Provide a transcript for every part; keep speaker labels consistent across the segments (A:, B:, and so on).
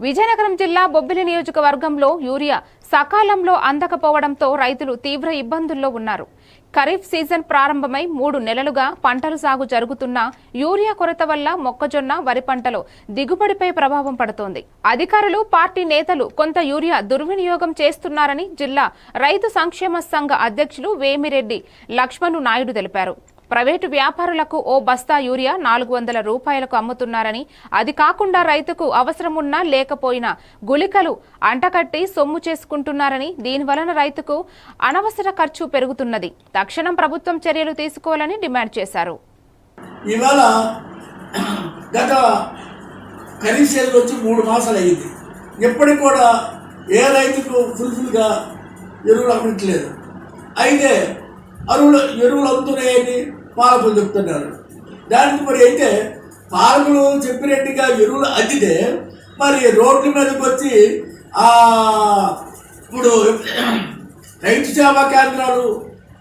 A: విజయనగరం జిల్లా బొబ్బిలి నియోజకవర్గంలో యూరియా సకాలంలో అందకపోవడంతో రైతులు తీవ్ర ఇబ్బందుల్లో ఉన్నారు. ఖరీఫ్ సీజన్ ప్రారంభమై 3 నెలలుగా పంటల సాగు జరుగుతున్నా యూరియా కొరత వల్ల మొక్కజొన్న, వరి పంటలో దిగుబడిపై ప్రభావం పడుతోంది. అధికారులు, పార్టీ నేతలు కొంత యూరియా దుర్వినియోగం చేస్తున్నారని జిల్లా రైతు సంక్షేమ సంఘ అధ్యక్షులు వేమిరెడ్డి లక్ష్మణు నాయుడు తెలిపారు. ప్రైవేటు వ్యాపారులకు ఓ బస్తా యూరియా 400 రూపాయలకు అమ్ముతున్నారని, అది కాకుండా రైతుకు అవసరమున్నా లేకపోయినా గుళికలు అంటకట్టి సొమ్ము చేసుకుంటున్నారని, దీనివలన రైతుకు అనవసర ఖర్చు పెరుగుతున్నది. తక్షణం ప్రభుత్వం చర్యలు తీసుకోవాలని డిమాండ్ చేశారు.
B: ఇవాళ గత ఖరీఫ్ సీజన్ వచ్చి 3 మాసాలు అయ్యింది. ఎప్పటికి కూడా ఏ రైతుకు ఫుల్ఫిల్గా ఎరువులు అమ్మట్లేదు. అయితే ఎరువులు అమ్ముతున్నాయని పాలకులు చెప్తున్నారు. దానికి మరి అయితే పాలకులు చెప్పినట్టుగా ఎరువులు అందితే మరి రోడ్ల మీదకి వచ్చి ఇప్పుడు రైతు సేవా కేంద్రాలు,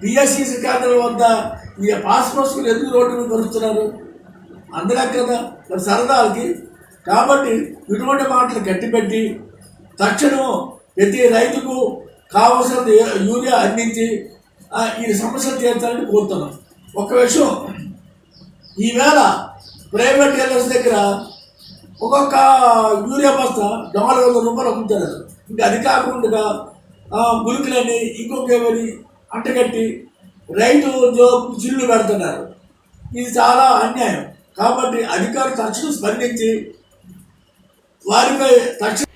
B: పిఎస్సిసి కేంద్రాల వద్ద ఈ పాస్ పుస్తకాలు ఎందుకు రోడ్డు మీద కొలుస్తున్నారు? అందరూ కదా మరి సరదాలకి. కాబట్టి ఇటువంటి మాటలు గట్టిపెట్టి తక్షణం ప్రతి రైతుకు కావలసిన యూరియా అందించి ఈ సమస్యలు తీర్చాలని కోరుతున్నాం. ఒక విషయం, ఈవేళ ప్రైవేట్ డీలర్స్ దగ్గర ఒక్కొక్క యూరియా బస్తా 400 రూపాయలు అమ్ముతారు. ఇంకా అది కాకుండా గులికలని ఇంకొకని అంటగట్టి రైతు చిల్లు పెడుతున్నారు. ఇది చాలా అన్యాయం. కాబట్టి అధికారులు తక్షణం స్పందించి వారిపై తక్షణ